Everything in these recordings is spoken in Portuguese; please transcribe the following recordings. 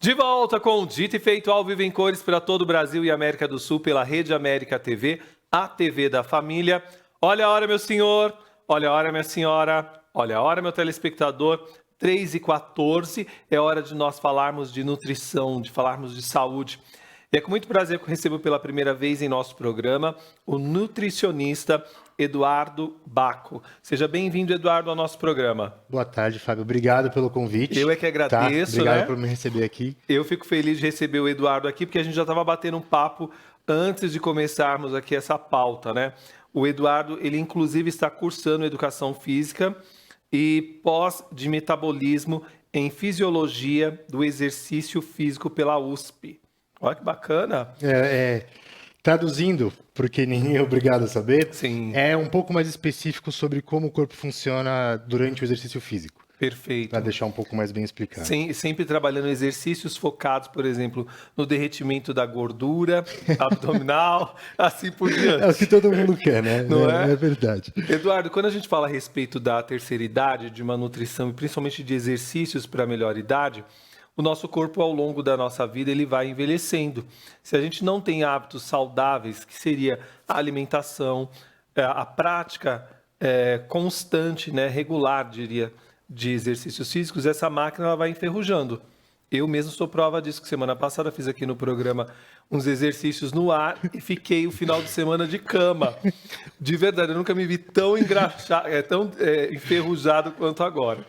De volta com o Dito e Feito ao vivo em cores para todo o Brasil e América do Sul pela Rede América TV, a TV da família. Olha a hora, meu senhor, olha a hora, minha senhora, olha a hora, meu telespectador. 3h14 é hora de nós falarmos de nutrição, de falarmos de saúde. E é com muito prazer que eu recebo pela primeira vez em nosso programa o nutricionista Eduardo Bacco. Seja bem-vindo, Eduardo, ao nosso programa. Boa tarde, Fábio. Obrigado pelo convite. Eu é que agradeço, Obrigado por me receber aqui. Eu fico feliz de receber o Eduardo aqui, porque a gente já estava batendo um papo antes de começarmos aqui essa pauta, né? O Eduardo, ele inclusive está cursando Educação Física e pós de Metabolismo em Fisiologia do Exercício Físico pela USP. Olha que bacana. Traduzindo, porque ninguém é obrigado a saber, Sim. É um pouco mais específico sobre como o corpo funciona durante o exercício físico. Perfeito. Para deixar um pouco mais bem explicado. Sempre trabalhando exercícios focados, por exemplo, no derretimento da gordura abdominal, assim por diante. É o que todo mundo quer, né? Não é? É verdade. Eduardo, quando a gente fala a respeito da terceira idade, de uma nutrição e principalmente de exercícios para a melhor idade, o nosso corpo, ao longo da nossa vida, ele vai envelhecendo. Se a gente não tem hábitos saudáveis, que seria a alimentação, a prática constante, né, regular, diria, de exercícios físicos, essa máquina ela vai enferrujando. Eu mesmo sou prova disso, que semana passada fiz aqui no programa uns exercícios no ar e fiquei o final de semana de cama. De verdade, eu nunca me vi tão enferrujado quanto agora.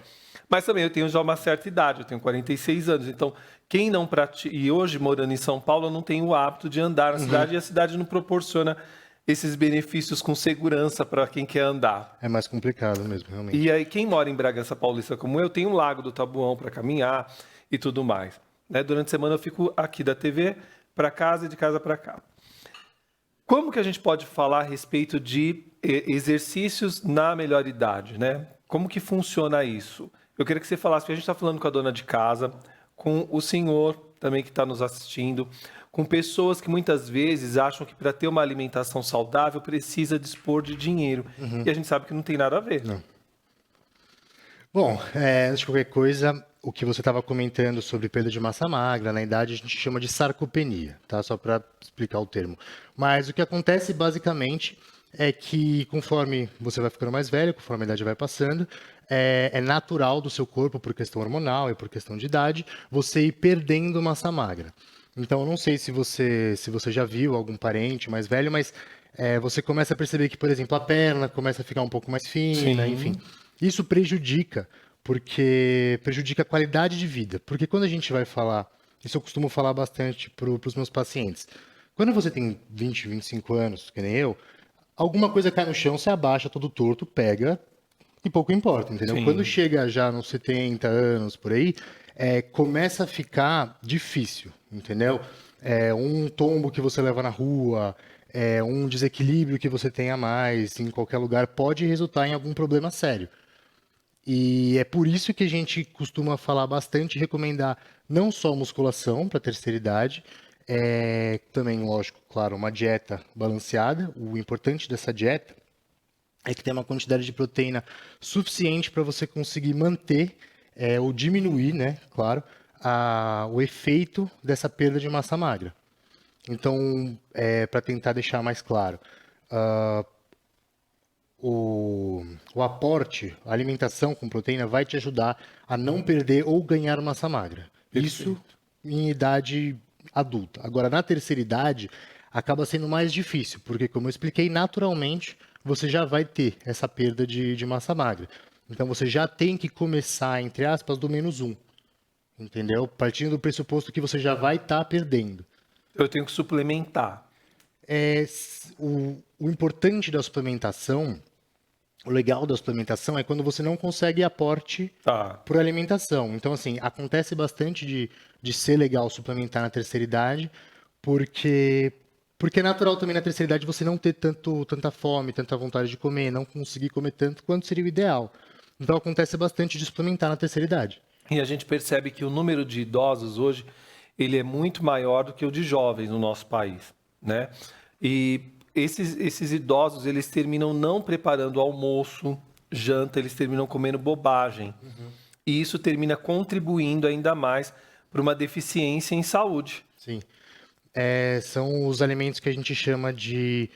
Mas também eu tenho já uma certa idade, eu tenho 46 anos, então quem não pratica, e hoje morando em São Paulo, eu não tenho o hábito de andar na cidade e a cidade não proporciona esses benefícios com segurança para quem quer andar. É mais complicado mesmo, realmente. E aí, quem mora em Bragança Paulista como eu, tem um Lago do Tabuão para caminhar e tudo mais. Né? Durante a semana eu fico aqui da TV para casa e de casa para cá. Como que a gente pode falar a respeito de exercícios na melhor idade, né? Como que funciona isso? Eu queria que você falasse, porque a gente está falando com a dona de casa, com o senhor também que está nos assistindo, com pessoas que muitas vezes acham que para ter uma alimentação saudável precisa dispor de dinheiro. E a gente sabe que não tem nada a ver. Não. Bom, antes de qualquer coisa, o que você estava comentando sobre perda de massa magra, na idade a gente chama de sarcopenia, tá? Só para explicar o termo. Mas o que acontece basicamente é que conforme você vai ficando mais velho, conforme a idade vai passando, é natural do seu corpo, por questão hormonal e por questão de idade, você ir perdendo massa magra. Então, eu não sei se você já viu algum parente mais velho, mas você começa a perceber que, por exemplo, a perna começa a ficar um pouco mais fina, Sim. enfim. Isso prejudica, porque prejudica a qualidade de vida. Porque quando a gente vai falar, isso eu costumo falar bastante para os meus pacientes, quando você tem 20, 25 anos, que nem eu, alguma coisa cai no chão, você abaixa todo torto, pega e pouco importa, entendeu? Sim. Quando chega já nos 70 anos, por aí, começa a ficar difícil, entendeu? Um tombo que você leva na rua, um desequilíbrio que você tenha mais em qualquer lugar, pode resultar em algum problema sério. E é por isso que a gente costuma falar bastante, recomendar não só musculação para terceira idade, também, lógico, claro, uma dieta balanceada. O importante dessa dieta é que tem uma quantidade de proteína suficiente para você conseguir manter ou diminuir, né, claro, o efeito dessa perda de massa magra. Então, para tentar deixar mais claro, o aporte, a alimentação com proteína vai te ajudar a não perder ou ganhar massa magra. Isso em idade adulta. Agora, na terceira idade, acaba sendo mais difícil, porque, como eu expliquei, naturalmente você já vai ter essa perda de massa magra. Então, você já tem que começar, entre aspas, do -1. Entendeu? Partindo do pressuposto que você já vai estar perdendo. Eu tenho que suplementar. O importante da suplementação, o legal da suplementação é quando você não consegue aporte por alimentação. Então, assim, acontece bastante de ser legal suplementar na terceira idade, porque é natural também na terceira idade você não ter tanta fome, tanta vontade de comer, não conseguir comer tanto quanto seria o ideal. Então, acontece bastante de suplementar na terceira idade. E a gente percebe que o número de idosos hoje, ele é muito maior do que o de jovens no nosso país, né? E esses idosos, eles terminam não preparando almoço, janta, eles terminam comendo bobagem. E isso termina contribuindo ainda mais por uma deficiência em saúde. Sim. São os alimentos que a gente chama de...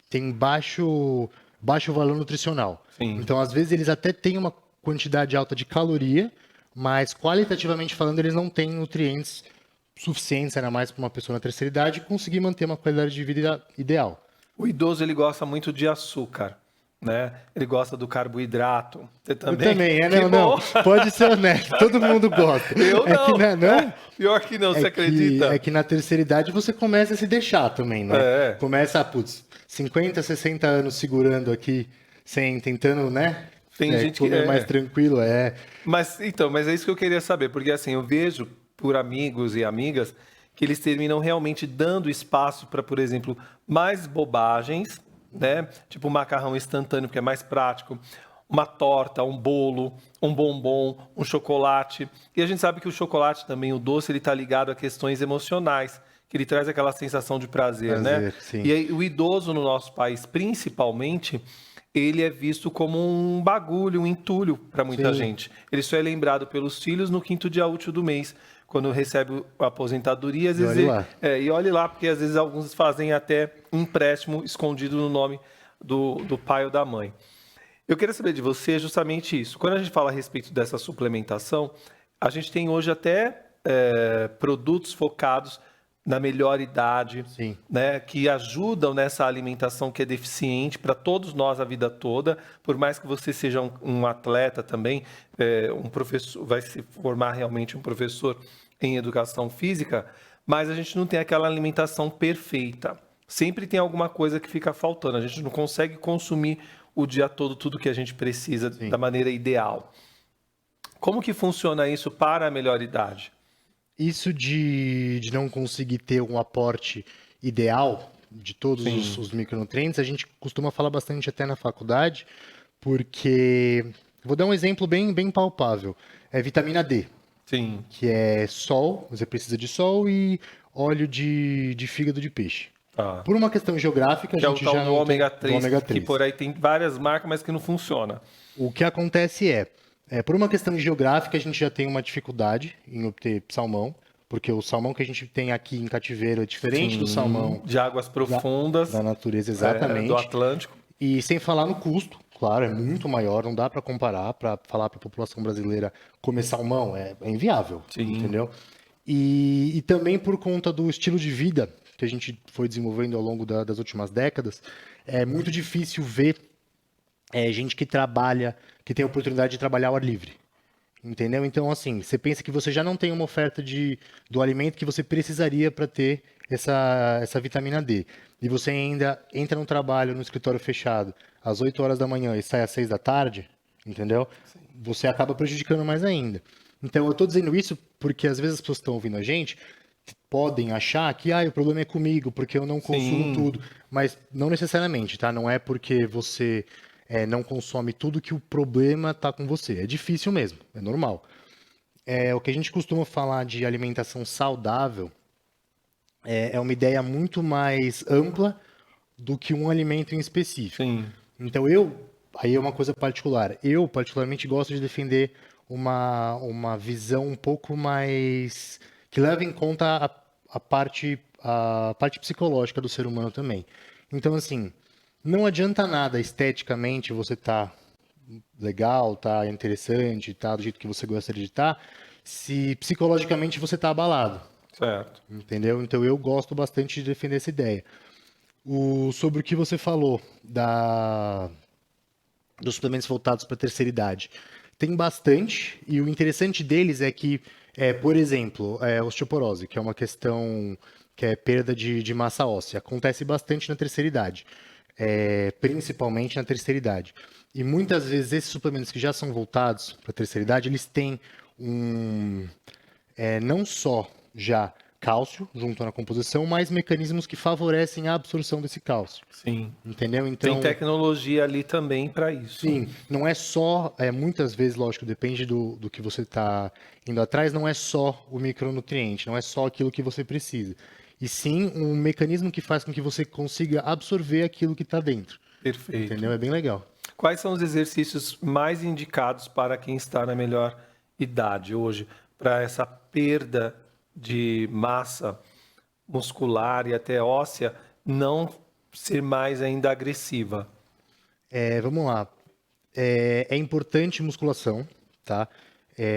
tem baixo valor nutricional. Sim. Então, às vezes, eles até têm uma quantidade alta de caloria, mas qualitativamente falando, eles não têm nutrientes suficientes, ainda mais para uma pessoa na terceira idade, conseguir manter uma qualidade de vida ideal. O idoso, ele gosta muito de açúcar, né? Ele gosta do carboidrato. Você Eu também? também, Que não. bom. Pode ser honesto, todo mundo gosta. Eu não. Que, não? Pior que não, você acredita? É que na terceira idade você começa a se deixar também, né? É. Começa, 50, 60 anos segurando aqui, tentando, né? Tem gente comer que mais tranquilo, Mas é isso que eu queria saber, porque assim, eu vejo por amigos e amigas que eles terminam realmente dando espaço para, por exemplo, mais bobagens, né? Tipo um macarrão instantâneo, que é mais prático, uma torta, um bolo, um bombom, um chocolate. E a gente sabe que o chocolate também, o doce, ele está ligado a questões emocionais, que ele traz aquela sensação de prazer, né? Sim. E aí, o idoso no nosso país, principalmente, ele é visto como um bagulho, um entulho para muita gente. Ele só é lembrado pelos filhos no 5º dia útil do mês, quando recebe a aposentadoria, às vezes e olhe lá, porque às vezes alguns fazem até um empréstimo escondido no nome do pai ou da mãe. Eu queria saber de você justamente isso. Quando a gente fala a respeito dessa suplementação, a gente tem hoje até produtos focados na melhor idade, Sim. né, que ajudam nessa alimentação que é deficiente para todos nós a vida toda. Por mais que você seja um atleta também, um professor, vai se formar realmente um professor em educação física, mas a gente não tem aquela alimentação perfeita. Sempre tem alguma coisa que fica faltando. A gente não consegue consumir o dia todo tudo que a gente precisa da maneira ideal. Como que funciona isso para a melhor idade? Isso de não conseguir ter um aporte ideal de todos os micronutrientes, a gente costuma falar bastante até na faculdade, porque vou dar um exemplo bem palpável. É vitamina D. Sim. Que é sol, você precisa de sol e óleo de fígado de peixe. Ah. Por uma questão geográfica, a Que gente é o tal já do não ômega tem 3, ômega que 3. por aí tem várias marcas, mas que não funciona. O que acontece por uma questão geográfica, a gente já tem uma dificuldade em obter salmão, porque o salmão que a gente tem aqui em cativeiro é diferente do salmão de águas profundas da natureza, exatamente. do Atlântico. E sem falar no custo, claro, é muito maior, não dá para comparar, para falar para a população brasileira comer salmão, é inviável, entendeu? E também por conta do estilo de vida que a gente foi desenvolvendo ao longo das últimas décadas, é muito difícil ver gente que trabalha, que tem a oportunidade de trabalhar ao ar livre. Entendeu? Então, assim, você pensa que você já não tem uma oferta do alimento que você precisaria para ter essa vitamina D. E você ainda entra no trabalho, no escritório fechado, às 8 horas da manhã e sai às 6 da tarde, entendeu? Sim. Você acaba prejudicando mais ainda. Então, eu estou dizendo isso porque às vezes as pessoas que estão ouvindo a gente podem achar que o problema é comigo, porque eu não consumo tudo. Mas não necessariamente, tá? Não é porque você não consome tudo que o problema está com você. É difícil mesmo, é normal. O que a gente costuma falar de alimentação saudável é uma ideia muito mais ampla do que um alimento em específico. Sim. Então, aí é uma coisa particular. Eu, particularmente, gosto de defender uma visão um pouco mais... que leva em conta a parte psicológica do ser humano também. Então, assim, não adianta nada esteticamente você tá legal, tá interessante, tá do jeito que você gostaria de estar, se psicologicamente você tá abalado. Certo. Entendeu? Então eu gosto bastante de defender essa ideia. Sobre o que você falou dos suplementos voltados para a terceira idade. Tem bastante, e o interessante deles é que, por exemplo, osteoporose, que é uma questão que é perda de massa óssea, acontece bastante na terceira idade, principalmente na terceira idade. E muitas vezes esses suplementos que já são voltados para a terceira idade, eles têm não só já cálcio junto na composição, mas mecanismos que favorecem a absorção desse cálcio. Sim. Entendeu? Então, tem tecnologia ali também para isso. Sim, não é só, muitas vezes, lógico, depende do que você está indo atrás, não é só o micronutriente, não é só aquilo que você precisa. E sim um mecanismo que faz com que você consiga absorver aquilo que está dentro. Perfeito. Entendeu? É bem legal. Quais são os exercícios mais indicados para quem está na melhor idade hoje? para essa perda de massa muscular e até óssea não ser mais ainda agressiva? Vamos lá. É importante musculação, tá?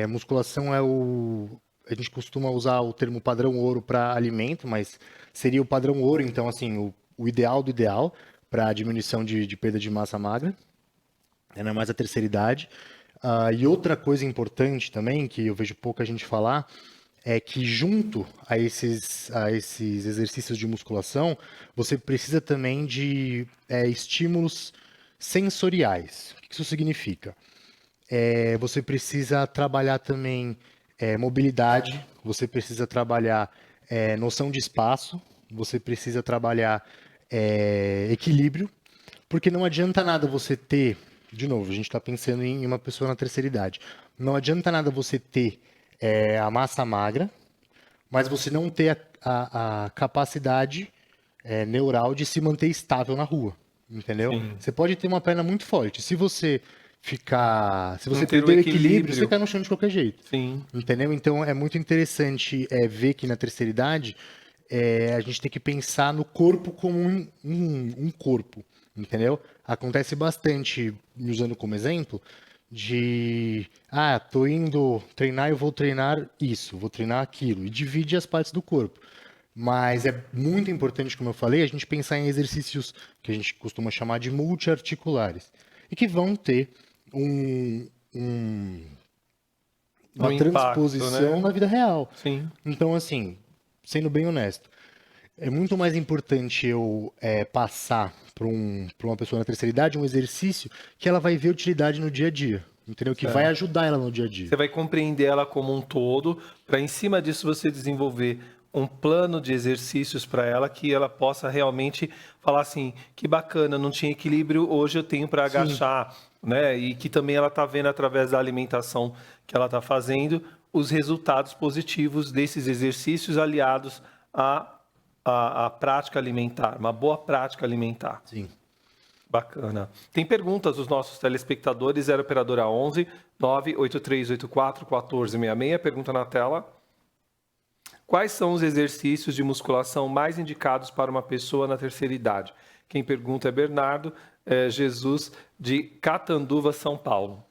Musculação a gente costuma usar o termo padrão ouro para alimento, mas seria o padrão ouro, então, assim, o ideal do ideal para diminuição de perda de massa magra, ainda mais a terceira idade. E outra coisa importante também, que eu vejo pouca gente falar, é que junto a esses exercícios de musculação, você precisa também de estímulos sensoriais. O que isso significa? Você precisa trabalhar também mobilidade, você precisa trabalhar noção de espaço, você precisa trabalhar equilíbrio, porque não adianta nada você ter, de novo, a gente está pensando em uma pessoa na terceira idade, não adianta nada você ter a massa magra, mas você não ter a capacidade neural de se manter estável na rua, entendeu? Sim. Você pode ter uma perna muito forte, se você Não ter o perder o equilíbrio, equilíbrio. você cai no chão de qualquer jeito. Sim. Entendeu? Então é muito interessante ver que na terceira idade a gente tem que pensar no corpo como um corpo, entendeu? Acontece bastante, me usando como exemplo, tô indo treinar, eu vou treinar isso, vou treinar aquilo, e divide as partes do corpo. Mas é muito importante, como eu falei, a gente pensar em exercícios que a gente costuma chamar de multiarticulares, e que vão ter uma Um impacto, transposição né? na vida real. Sim. Então, assim, sendo bem honesto, é muito mais importante eu passar para uma pessoa na terceira idade um exercício que ela vai ver utilidade no dia a dia, entendeu? Que vai ajudar ela no dia a dia. Você vai compreender ela como um todo, para em cima disso você desenvolver um plano de exercícios para ela que ela possa realmente falar assim, que bacana, não tinha equilíbrio, hoje eu tenho para agachar, né? E que também ela está vendo através da alimentação que ela está fazendo os resultados positivos desses exercícios aliados à prática alimentar, uma boa prática alimentar. Sim. Bacana. Tem perguntas dos nossos telespectadores, 0 operadora 11 98384 1466. Pergunta na tela. Quais são os exercícios de musculação mais indicados para uma pessoa na terceira idade? Quem pergunta é Bernardo Jesus, de Catanduva, São Paulo.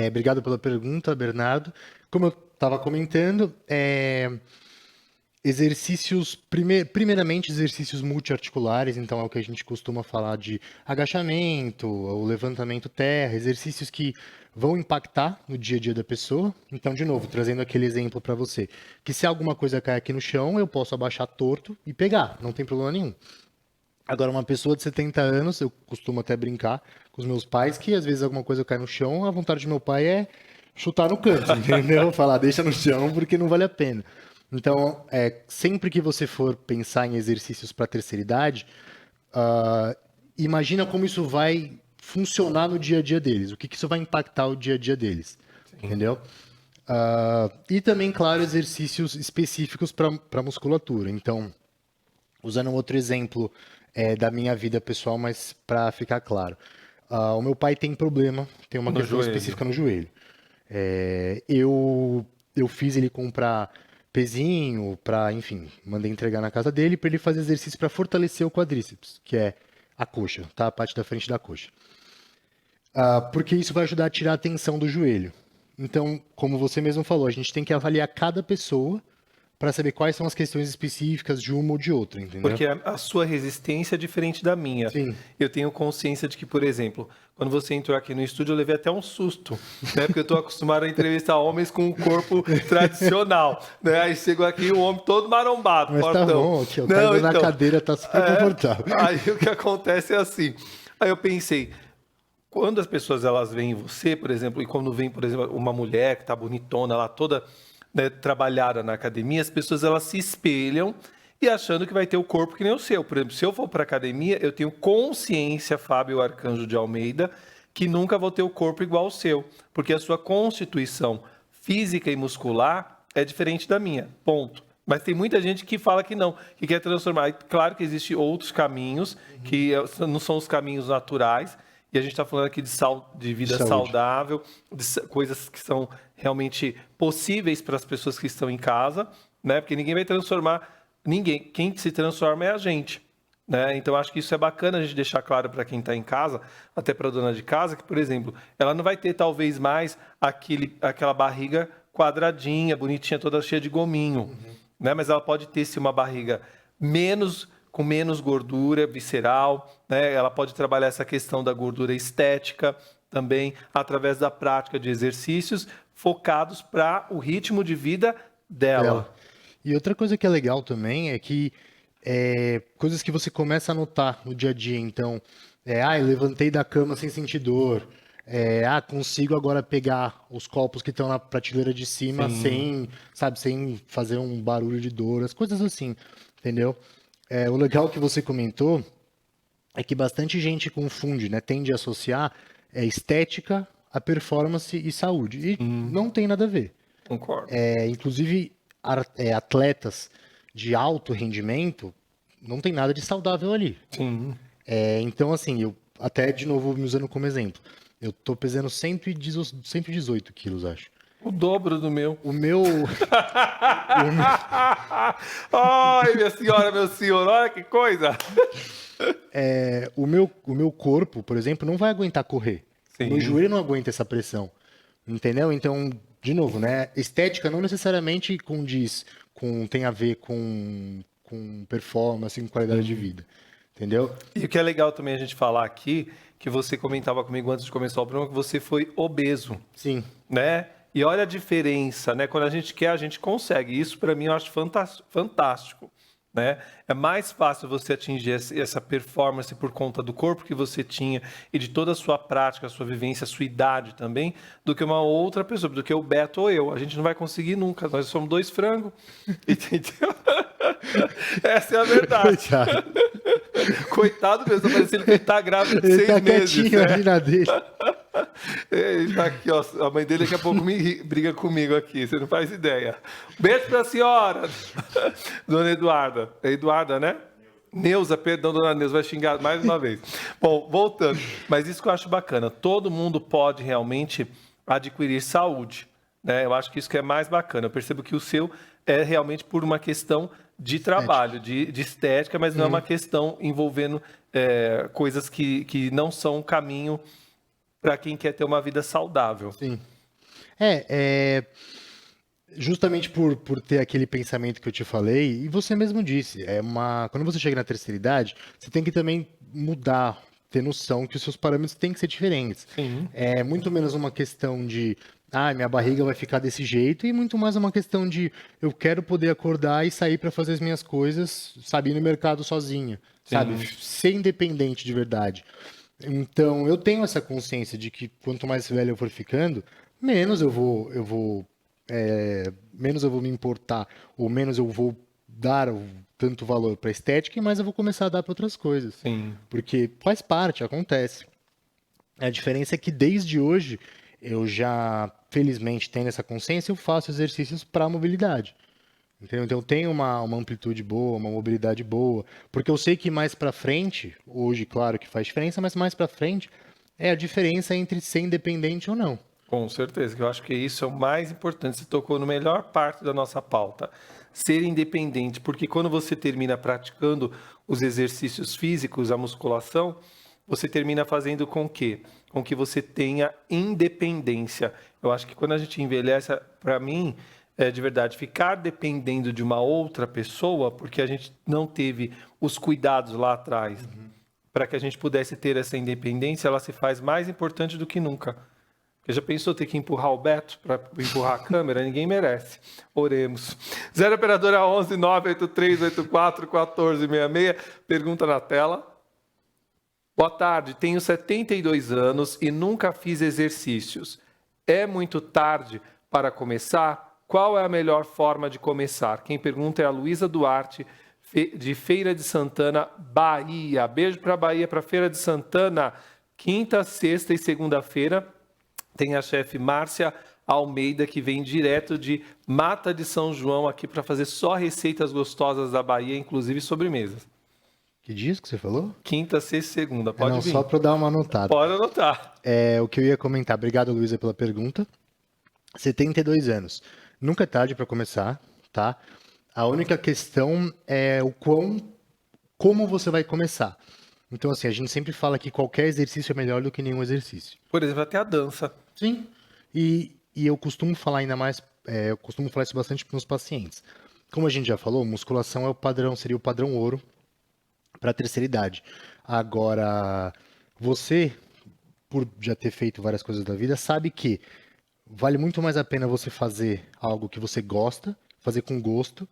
Obrigado pela pergunta, Bernardo. Como eu estava comentando, primeiramente exercícios multiarticulares, então é o que a gente costuma falar de agachamento, o levantamento terra, exercícios que vão impactar no dia a dia da pessoa. Então, de novo, trazendo aquele exemplo para você, que se alguma coisa cair aqui no chão, eu posso abaixar torto e pegar, não tem problema nenhum. Agora, uma pessoa de 70 anos, eu costumo até brincar com os meus pais, que às vezes alguma coisa cai no chão, a vontade do meu pai é chutar no canto, entendeu? Falar, deixa no chão, porque não vale a pena. Então, sempre que você for pensar em exercícios para a terceira idade, imagina como isso vai funcionar no dia a dia deles, o que isso vai impactar o dia a dia deles, entendeu? E também, claro, exercícios específicos para musculatura. Então, usando um outro exemplo da minha vida pessoal, mas para ficar claro. O meu pai tem problema, tem uma questão específica no joelho. Eu fiz ele comprar pezinho, enfim, mandei entregar na casa dele para ele fazer exercício para fortalecer o quadríceps, que é a coxa, tá? A parte da frente da coxa. Porque isso vai ajudar a tirar a tensão do joelho. Então, como você mesmo falou, a gente tem que avaliar cada pessoa para saber quais são as questões específicas de uma ou de outra, entendeu? Porque a sua resistência é diferente da minha. Sim. Eu tenho consciência de que, por exemplo, quando você entrou aqui no estúdio, eu levei até um susto, né? Porque eu estou acostumado a entrevistar homens com um corpo tradicional, né? Aí chegou aqui um homem todo marombado, Mas fortão. Tá bom, aqui, o cara na cadeira tá super confortável. Aí o que acontece é assim. Aí eu pensei, quando as pessoas elas veem você, por exemplo, e quando vem, por exemplo, uma mulher que está bonitona lá toda, né, trabalhada na academia, as pessoas elas se espelham e achando que vai ter o corpo que nem o seu. Por exemplo, se eu for para academia, eu tenho consciência, Fábio Arcanjo de Almeida, que nunca vou ter o corpo igual ao seu, porque a sua constituição física e muscular é diferente da minha, ponto. Mas tem muita gente que fala que não, que quer transformar. E claro que existem outros caminhos, que não são os caminhos naturais, E a gente está falando aqui de vida Saúde. saudável, coisas que são realmente possíveis para as pessoas que estão em casa, né? Porque ninguém vai transformar ninguém. Quem se transforma é a gente, né? Então, acho que isso é bacana a gente deixar claro para quem está em casa, até para a dona de casa, que, por exemplo, ela não vai ter talvez mais aquela barriga quadradinha, bonitinha, toda cheia de gominho, né? Mas ela pode ter sim uma barriga com menos gordura visceral, né? Ela pode trabalhar essa questão da gordura estética também através da prática de exercícios focados para o ritmo de vida dela. E outra coisa que é legal também é que coisas que você começa a notar no dia a dia. Então, eu levantei da cama sem sentir dor. Consigo agora pegar os copos que estão na prateleira de cima sem fazer um barulho de dor, as coisas assim, entendeu? O legal que você comentou é que bastante gente confunde, né? Tende a associar estética a performance e saúde. E não tem nada a ver. Concordo. Inclusive, atletas de alto rendimento, não tem nada de saudável ali. Sim. Então, assim, eu até de novo me usando como exemplo, eu tô pesando 118 quilos, acho. O dobro do meu. O meu. Ai, minha senhora, meu senhor, olha que coisa. O meu corpo, por exemplo, não vai aguentar correr. Sim. O meu joelho não aguenta essa pressão. Entendeu? Então, de novo, né? Estética não necessariamente tem a ver com performance, com qualidade de vida. Entendeu? E o que é legal também a gente falar aqui, que você comentava comigo antes de começar o programa, que você foi obeso. Sim. Né? E olha a diferença, né? Quando a gente quer, a gente consegue. Isso, para mim, eu acho fantástico. Né? É mais fácil você atingir essa performance por conta do corpo que você tinha e de toda a sua prática, a sua vivência, a sua idade também, do que uma outra pessoa, do que o Beto ou eu. A gente não vai conseguir nunca. Nós somos 2 frangos. Entendeu? Essa é a verdade. Coitado mesmo, tá parecendo que ele tá grávido de 6 tá meses. Quietinho ali na dele. Ele tá aqui, ó. A mãe dele daqui a pouco briga comigo aqui, você não faz ideia. Beijo pra senhora, dona Eduarda. É Eduarda, né? Neuza, perdão, dona Neuza, vai xingar mais uma vez. Bom, voltando. Mas isso que eu acho bacana. Todo mundo pode realmente adquirir saúde, né? Eu acho que isso que é mais bacana. Eu percebo que o seu é realmente por uma questão de trabalho, de estética, mas não é uma questão envolvendo coisas que não são um caminho para quem quer ter uma vida saudável. Sim. Justamente por ter aquele pensamento que eu te falei, e você mesmo disse, quando você chega na terceira idade, você tem que também mudar, ter noção que os seus parâmetros têm que ser diferentes. Sim. É muito menos uma questão de minha barriga vai ficar desse jeito, e muito mais uma questão de eu quero poder acordar e sair para fazer as minhas coisas, sabe, ir no mercado sozinho, sabe, ser independente de verdade. Então, eu tenho essa consciência de que quanto mais velho eu for ficando, menos eu vou me importar, ou menos eu vou dar tanto valor para estética, e mais eu vou começar a dar para outras coisas. Sim. Porque faz parte, acontece. A diferença é que desde hoje eu já, felizmente, tendo essa consciência, eu faço exercícios para mobilidade. Entendeu? Então eu tenho uma amplitude boa, uma mobilidade boa, porque eu sei que mais para frente, hoje claro que faz diferença, mas mais para frente é a diferença entre ser independente ou não. Com certeza, que eu acho que isso é o mais importante. Você tocou na melhor parte da nossa pauta. Ser independente, porque quando você termina praticando os exercícios físicos, a musculação, você termina fazendo com que você tenha independência. Eu acho que quando a gente envelhece, para mim, de verdade, ficar dependendo de uma outra pessoa, porque a gente não teve os cuidados lá atrás, para que a gente pudesse ter essa independência, ela se faz mais importante do que nunca. Porque já pensou ter que empurrar o Beto para empurrar a câmera? Ninguém merece. Oremos. 0 operadora 11 983 84 1466. Pergunta na tela. Boa tarde, tenho 72 anos e nunca fiz exercícios. É muito tarde para começar? Qual é a melhor forma de começar? Quem pergunta é a Luísa Duarte, de Feira de Santana, Bahia. Beijo para Bahia, para Feira de Santana. Quinta, sexta e segunda-feira tem a chefe Márcia Almeida, que vem direto de Mata de São João aqui para fazer só receitas gostosas da Bahia, inclusive sobremesas. Que dias que você falou? Quinta, sexta e segunda. Pode Não, vir. só para eu dar uma anotada. Pode anotar. O que eu ia comentar, obrigado, Luísa, pela pergunta. 72 anos. Nunca é tarde para começar, tá? A única questão é como você vai começar. Então, assim, a gente sempre fala que qualquer exercício é melhor do que nenhum exercício. Por exemplo, até a dança. Sim. E eu costumo falar ainda mais, eu costumo falar isso bastante para os meus pacientes. Como a gente já falou, musculação é o padrão, seria o padrão ouro para a terceira idade. Agora, você, por já ter feito várias coisas da vida, sabe que vale muito mais a pena você fazer algo que você gosta, fazer com gosto,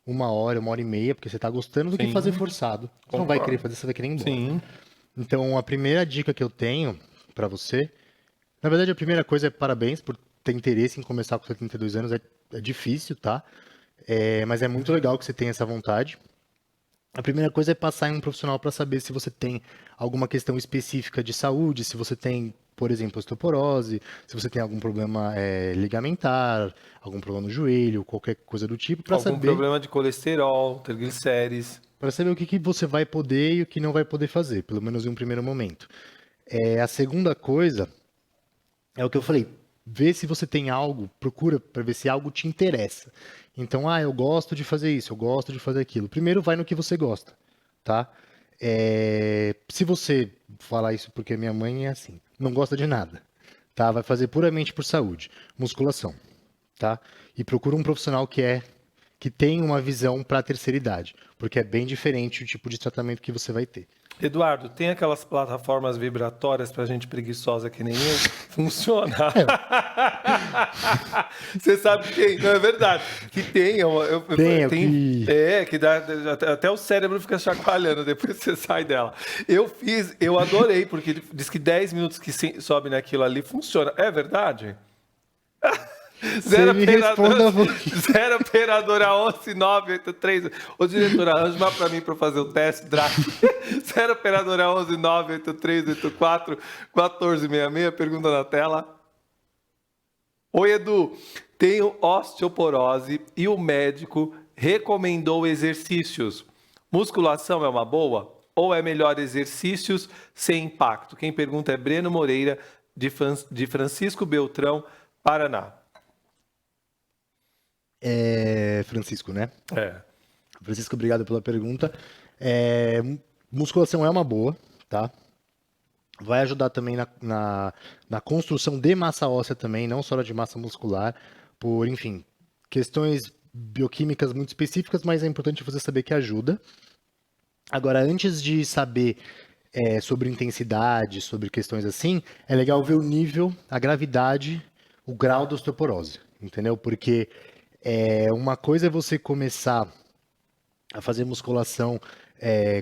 1 hora e meia, porque você está gostando, do que Sim. fazer forçado. Você não vai Concordo. querer fazer, você vai querer ir embora. Sim. Então, a primeira dica que eu tenho para você, na verdade, a primeira coisa é parabéns por ter interesse em começar com 72 anos. É difícil, tá? Mas é muito legal que você tenha essa vontade. A primeira coisa é passar em um profissional para saber se você tem alguma questão específica de saúde, se você tem, por exemplo, osteoporose, se você tem algum problema ligamentar, algum problema no joelho, qualquer coisa do tipo, para Algum saber, problema de colesterol, triglicérides. para saber o que você vai poder e o que não vai poder fazer, pelo menos em um primeiro momento. A segunda coisa é o que eu falei, vê se você tem algo, procura para ver se algo te interessa. Então, eu gosto de fazer isso, eu gosto de fazer aquilo. Primeiro, vai no que você gosta, tá? Se você falar isso porque minha mãe é assim, não gosta de nada, tá? Vai fazer puramente por saúde, musculação, tá? E procura um profissional que tem uma visão para a terceira idade, porque é bem diferente o tipo de tratamento que você vai ter. Eduardo, tem aquelas plataformas vibratórias pra gente preguiçosa que nem eu? Funciona. Você sabe que tem, não é verdade? Que tem, que dá, até o cérebro fica chacoalhando depois que você sai dela. Eu adorei, porque diz que 10 minutos que sobe naquilo ali funciona. É verdade? Zero operadora 11 983. Ô, diretora, arranja pra mim pra fazer o teste drive. 0 operadora 11 983 84 1466. Pergunta na tela. Oi, Edu. Tenho osteoporose e o médico recomendou exercícios. Musculação é uma boa? Ou é melhor exercícios sem impacto? Quem pergunta é Breno Moreira, de Francisco Beltrão, Paraná. Francisco, né? É. Francisco, obrigado pela pergunta. Musculação é uma boa, tá? Vai ajudar também na construção de massa óssea também, não só de massa muscular, por, enfim, questões bioquímicas muito específicas, mas é importante você saber que ajuda. Agora, antes de saber sobre intensidade, sobre questões assim, é legal ver o nível, a gravidade, o grau da osteoporose, entendeu? Porque uma coisa é você começar a fazer musculação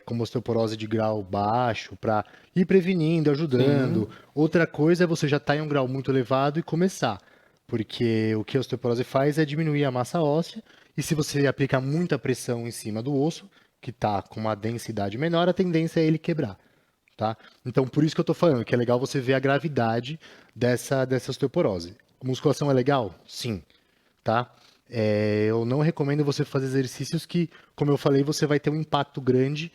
com osteoporose de grau baixo para ir prevenindo, ajudando. Sim. Outra coisa é você já estar em um grau muito elevado e começar. Porque o que a osteoporose faz é diminuir a massa óssea e se você aplicar muita pressão em cima do osso, que está com uma densidade menor, a tendência é ele quebrar. Tá? Então, por isso que eu estou falando que é legal você ver a gravidade dessa osteoporose. Musculação é legal? Sim. Tá? Eu não recomendo você fazer exercícios que, como eu falei, você vai ter um impacto grande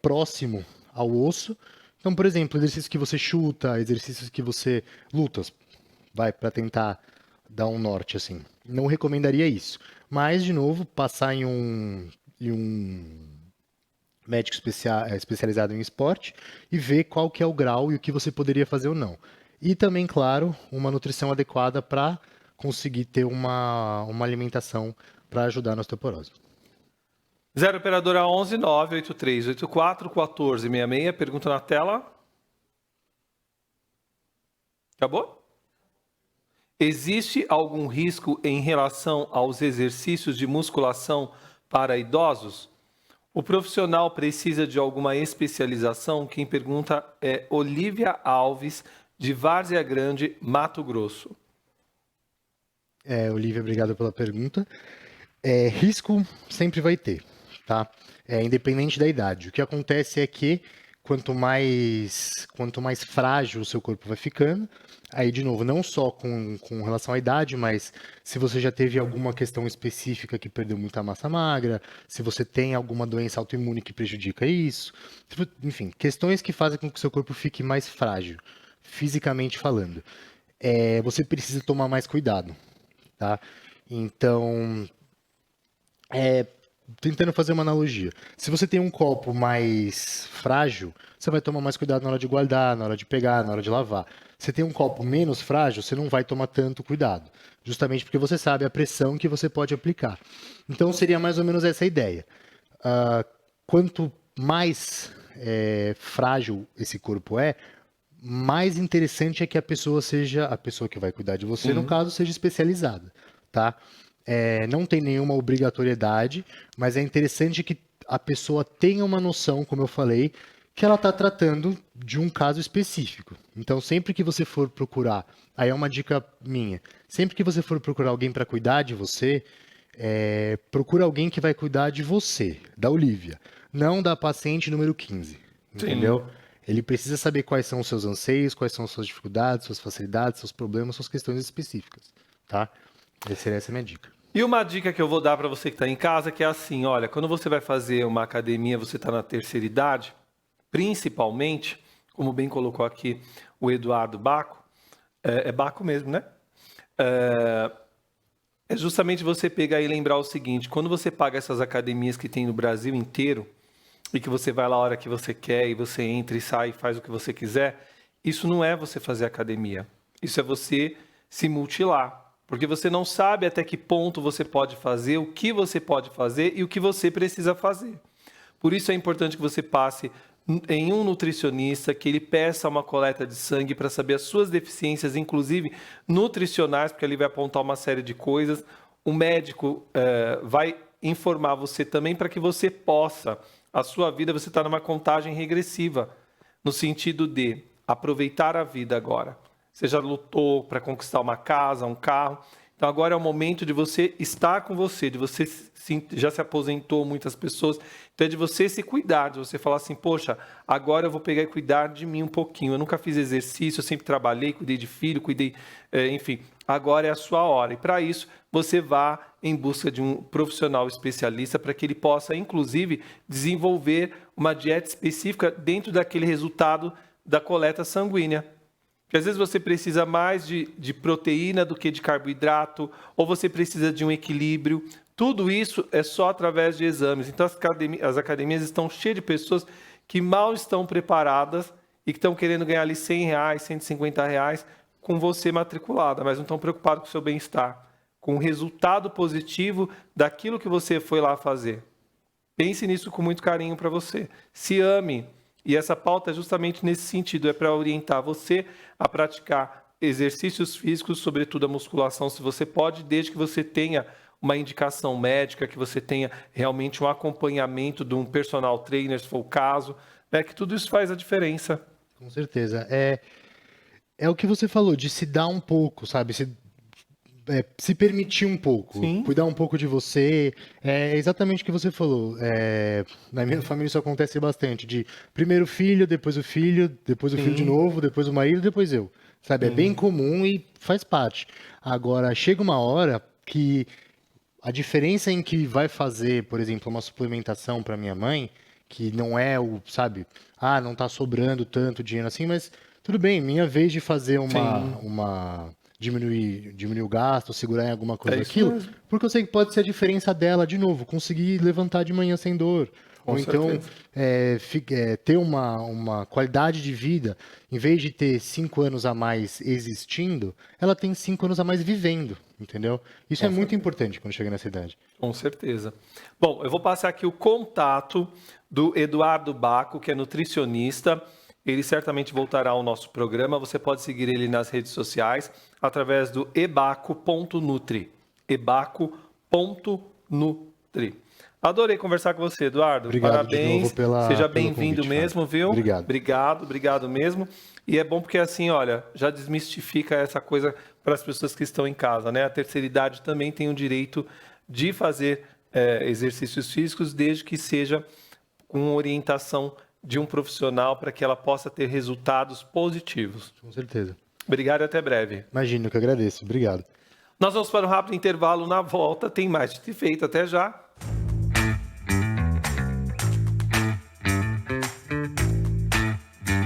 próximo ao osso. Então, por exemplo, exercícios que você chuta, exercícios que você luta, vai para tentar dar um norte assim. Não recomendaria isso. Mas, de novo, passar em um médico especializado em esporte e ver qual que é o grau e o que você poderia fazer ou não. E também, claro, uma nutrição adequada para conseguir ter uma alimentação para ajudar na osteoporose. 0 operadora 11 983 84 14 66. Pergunta na tela. Acabou? Existe algum risco em relação aos exercícios de musculação para idosos? O profissional precisa de alguma especialização? Quem pergunta é Olivia Alves, de Várzea Grande, Mato Grosso. Olivia, obrigado pela pergunta. Risco sempre vai ter, tá? Independente da idade. O que acontece é que quanto mais frágil o seu corpo vai ficando, aí, de novo, não só com relação à idade, mas se você já teve alguma questão específica que perdeu muita massa magra, se você tem alguma doença autoimune que prejudica isso, enfim, questões que fazem com que o seu corpo fique mais frágil, fisicamente falando. Você precisa tomar mais cuidado, tá? Então, tentando fazer uma analogia. Se você tem um copo mais frágil, você vai tomar mais cuidado na hora de guardar, na hora de pegar, na hora de lavar. Se tem um copo menos frágil, você não vai tomar tanto cuidado, justamente porque você sabe a pressão que você pode aplicar. Então seria mais ou menos essa a ideia. Quanto mais frágil esse corpo mais interessante é que a pessoa que vai cuidar de você, no caso, seja especializada, tá? Não tem nenhuma obrigatoriedade, mas é interessante que a pessoa tenha uma noção, como eu falei, que ela está tratando de um caso específico. Então, sempre que você for procurar, aí é uma dica minha, sempre que você for procurar alguém para cuidar de você, procura alguém que vai cuidar de você, da Olivia, não da paciente número 15, entendeu? Ele precisa saber quais são os seus anseios, quais são as suas dificuldades, suas facilidades, seus problemas, suas questões específicas, tá? Essa é a minha dica. E uma dica que eu vou dar para você que está em casa, que é assim, olha, quando você vai fazer uma academia, você está na terceira idade, principalmente, como bem colocou aqui o Eduardo Baco, é Baco mesmo, né? É justamente você pegar e lembrar o seguinte, quando você paga essas academias que tem no Brasil inteiro, e que você vai lá a hora que você quer, e você entra e sai e faz o que você quiser, isso não é você fazer academia, isso é você se mutilar. Porque você não sabe até que ponto você pode fazer, o que você pode fazer e o que você precisa fazer. Por isso é importante que você passe em um nutricionista, que ele peça uma coleta de sangue para saber as suas deficiências, inclusive nutricionais, porque ele vai apontar uma série de coisas. O médico vai informar você também para que você possa, a sua vida, você está numa contagem regressiva, no sentido de aproveitar a vida agora. Você já lutou para conquistar uma casa, um carro. Então agora é o momento de você estar com você, de você já se aposentou muitas pessoas, então é de você se cuidar, de você falar assim, poxa, agora eu vou pegar e cuidar de mim um pouquinho. Eu nunca fiz exercício, eu sempre trabalhei, cuidei de filho, enfim, agora é a sua hora. E para isso, você vá em busca de um profissional especialista para que ele possa, inclusive, desenvolver uma dieta específica dentro daquele resultado da coleta sanguínea. Porque às vezes você precisa mais de proteína do que de carboidrato, ou você precisa de um equilíbrio. Tudo isso é só através de exames. Então as academias estão cheias de pessoas que mal estão preparadas e que estão querendo ganhar ali R$100, R$150 com você matriculada, mas não estão preocupados com o seu bem-estar, com o resultado positivo daquilo que você foi lá fazer. Pense nisso com muito carinho para você. Se ame. E essa pauta é justamente nesse sentido, é para orientar você a praticar exercícios físicos, sobretudo a musculação, se você pode, desde que você tenha uma indicação médica, que você tenha realmente um acompanhamento de um personal trainer, se for o caso, que tudo isso faz a diferença. Com certeza. É o que você falou, de se dar um pouco, sabe? Se permitir um pouco, Sim. Cuidar um pouco de você, é exatamente o que você falou. Na minha família isso acontece bastante, de primeiro filho, depois o filho de novo, depois o marido, depois eu. Sabe, é bem comum e faz parte. Agora, chega uma hora que a diferença em que vai fazer, por exemplo, uma suplementação para minha mãe, que não é sabe, não tá sobrando tanto dinheiro assim, mas tudo bem, minha vez de fazer diminuir o gasto, segurar em alguma coisa daquilo, porque eu sei que pode ser a diferença dela, de novo, conseguir levantar de manhã sem dor. Ou então ter uma qualidade de vida, em vez de ter 5 anos a mais existindo, ela tem 5 anos a mais vivendo, entendeu? Isso é muito importante quando chega nessa idade. Com certeza. Bom, eu vou passar aqui o contato do Eduardo Baco, que é nutricionista. Ele certamente voltará ao nosso programa. Você pode seguir ele nas redes sociais através do ebaco.nutri. ebaco.nutri. Adorei conversar com você, Eduardo. Obrigado. Parabéns. De novo Seja bem-vindo mesmo, viu? Obrigado Mesmo. E é bom porque assim, olha, já desmistifica essa coisa para as pessoas que estão em casa, né? A terceira idade também tem o direito de fazer exercícios físicos, desde que seja com orientação de um profissional para que ela possa ter resultados positivos. Com certeza. Obrigado e até breve. Imagino, que eu agradeço. Obrigado. Nós vamos para um rápido intervalo. Na volta tem mais de feito. Até já.